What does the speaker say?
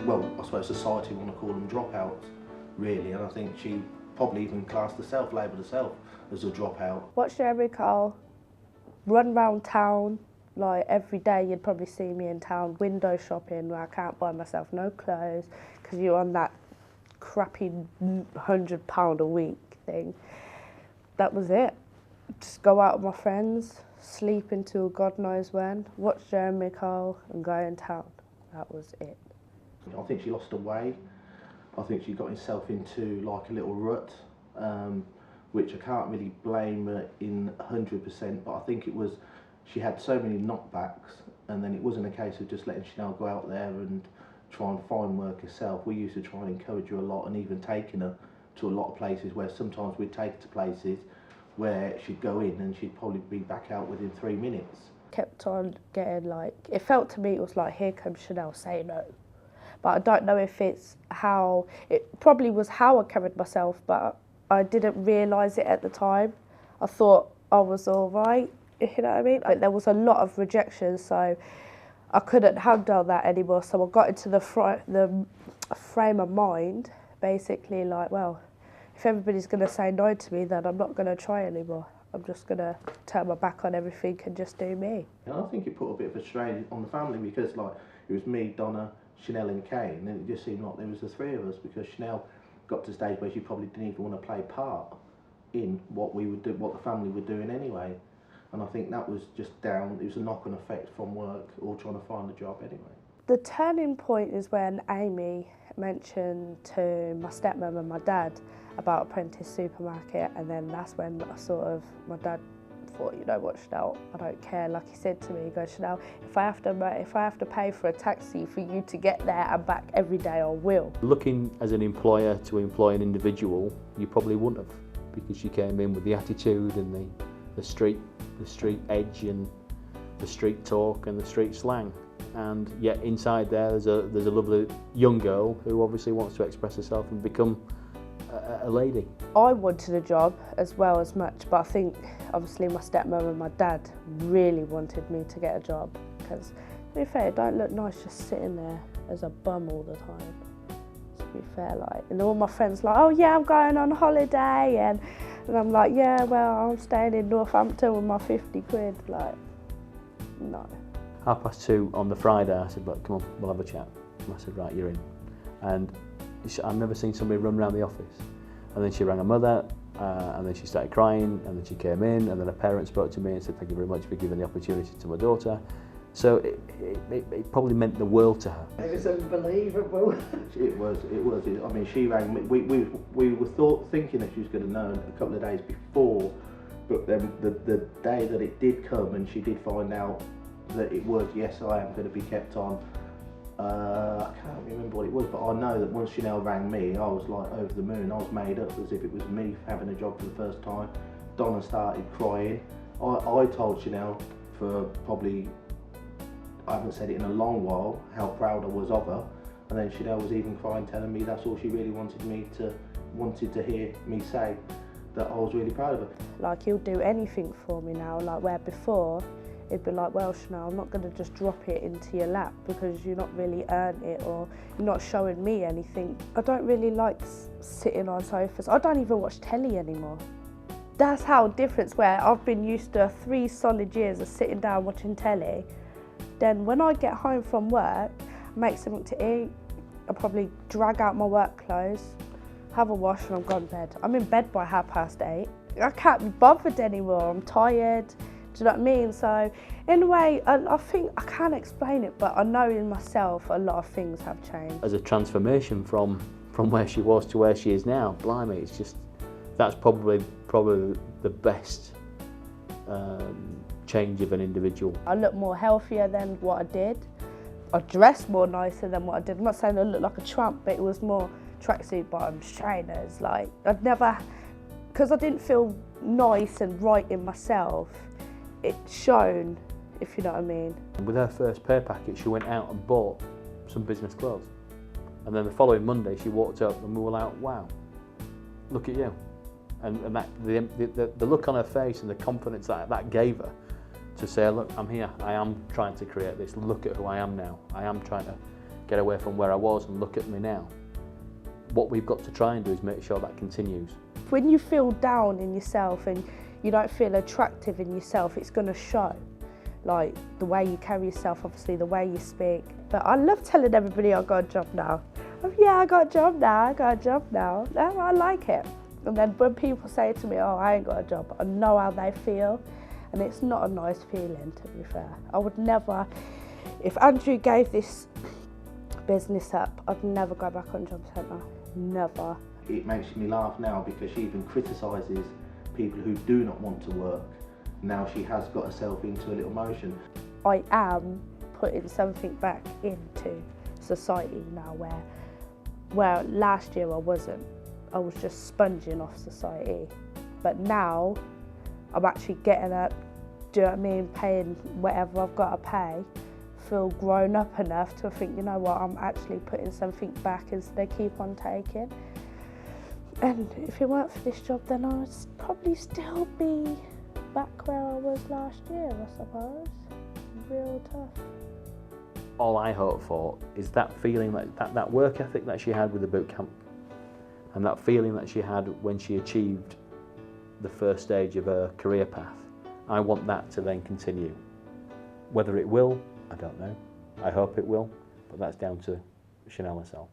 well, I suppose society want to call them dropouts, really, and I think she probably even classed herself, labelled herself as a dropout. Watch Jeremy Cole run round town, like every day you'd probably see me in town window shopping where I can't buy myself no clothes because you're on that crappy £100 a week thing. That was it. Just go out with my friends, sleep until God knows when, watch Jeremy Cole and go in town. That was it. I think she lost her way. I think she got herself into like a little rut, which I can't really blame her in 100%, but I think it was, she had so many knockbacks, and then it wasn't a case of just letting Chanelle go out there and try and find work herself. We used to try and encourage her a lot, and even taking her to a lot of places where sometimes we'd take her to places where she'd go in and she'd probably be back out within 3 minutes. Kept on getting like, it felt to me it was like, here comes Chanelle, say no. But I don't know if it's how, it probably was how I carried myself, but I didn't realise it at the time. I thought I was all right, you know what I mean? But there was a lot of rejection, so I couldn't handle that anymore. So I got into the frame of mind, basically like, well, if everybody's going to say no to me, then I'm not going to try anymore. I'm just going to turn my back on everything and just do me. And I think it put a bit of a strain on the family because like it was me, Donna, Chanelle and Kane, and it just seemed like there was the three of us because Chanelle got to a stage where she probably didn't even want to play part in what we would do, what the family were doing anyway. And I think that was just down, it was a knock-on effect from work or trying to find a job anyway. The turning point is when Amy mentioned to my stepmom and my dad about Apprentice Supermarket, and then that's when I sort of, my dad thought, you know what, Chanelle, I don't care. Like he said to me, he goes, Chanelle, if I have to pay for a taxi for you to get there and back every day, I will. Looking as an employer to employ an individual, you probably wouldn't have, because she came in with the attitude and the street edge and the street talk and the street slang. And yet inside there's a lovely young girl who obviously wants to express herself and become a lady. I wanted a job as well as much, but I think obviously my stepmom and my dad really wanted me to get a job because, to be fair, it don't look nice just sitting there as a bum all the time. To be fair, like, and all my friends like, oh yeah, I'm going on holiday, and I'm like, yeah, well, I'm staying in Northampton with my 50 quid. Like, no. 2:30 on the Friday, I said, look, come on, we'll have a chat. And I said, right, you're in. And I've never seen somebody run around the office. And then she rang her mother, and then she started crying, and then she came in, and then her parents spoke to me and said, thank you very much for giving the opportunity to my daughter. So it probably meant the world to her. It was unbelievable. It was. I mean, she rang me. We were thinking that she was going to know a couple of days before, but then the day that it did come and she did find out that it was, yes, I am going to be kept on. I can't remember what it was, but I know that once Chanelle rang me, I was like over the moon. I was made up as if it was me having a job for the first time. Donna started crying. I told Chanelle for probably, I haven't said it in a long while, how proud I was of her. And then Chanelle was even crying, telling me that's all she really wanted to hear me say, that I was really proud of her. Like, he'll do anything for me now, like where before, it'd be like, well, Chanelle, I'm not going to just drop it into your lap because you're not really earned it or you're not showing me anything. I don't really like sitting on sofas. I don't even watch telly anymore. That's how different, where I've been used to 3 solid years of sitting down watching telly. Then when I get home from work, make something to eat, I'll probably drag out my work clothes, have a wash and I'm gone to bed. I'm in bed by 8:30. I can't be bothered anymore, I'm tired. Do you know what I mean? So, in a way, I think I can't explain it, but I know in myself a lot of things have changed. As a transformation from where she was to where she is now, blimey, it's just, that's probably the best change of an individual. I look more healthier than what I did. I dress more nicer than what I did. I'm not saying I look like a tramp, but it was more tracksuit bottoms, trainers. Like, I'd never, because I didn't feel nice and right in myself, it's shown, if you know what I mean. With her first pay packet, she went out and bought some business clothes. And then the following Monday, she walked up and we were like, wow, look at you. And that, the look on her face and the confidence that gave her to say, look, I'm here, I am trying to create this, look at who I am now. I am trying to get away from where I was and look at me now. What we've got to try and do is make sure that continues. When you feel down in yourself and you don't feel attractive in yourself, it's going to show. Like the way you carry yourself, obviously the way you speak. But I love telling everybody I got a job now. Oh, yeah, I got a job now, I got a job now. Oh, I like it. And then when people say to me, oh, I ain't got a job, I know how they feel. And it's not a nice feeling, to be fair. I would never, if Andrew gave this business up, I'd never go back on job centre. Never. It makes me laugh now because she even criticises people who do not want to work. Now she has got herself into a little motion. I am putting something back into society now where last year I wasn't. I was just sponging off society. But now I'm actually getting up, do you know what I mean, paying whatever I've got to pay, feel grown up enough to think, you know what, I'm actually putting something back as they keep on taking. And if it weren't for this job, then I'd probably still be back where I was last year, I suppose. Real tough. All I hope for is that feeling, that work ethic that she had with the boot camp, and that feeling that she had when she achieved the first stage of her career path. I want that to then continue. Whether it will, I don't know. I hope it will, but that's down to Chanelle herself.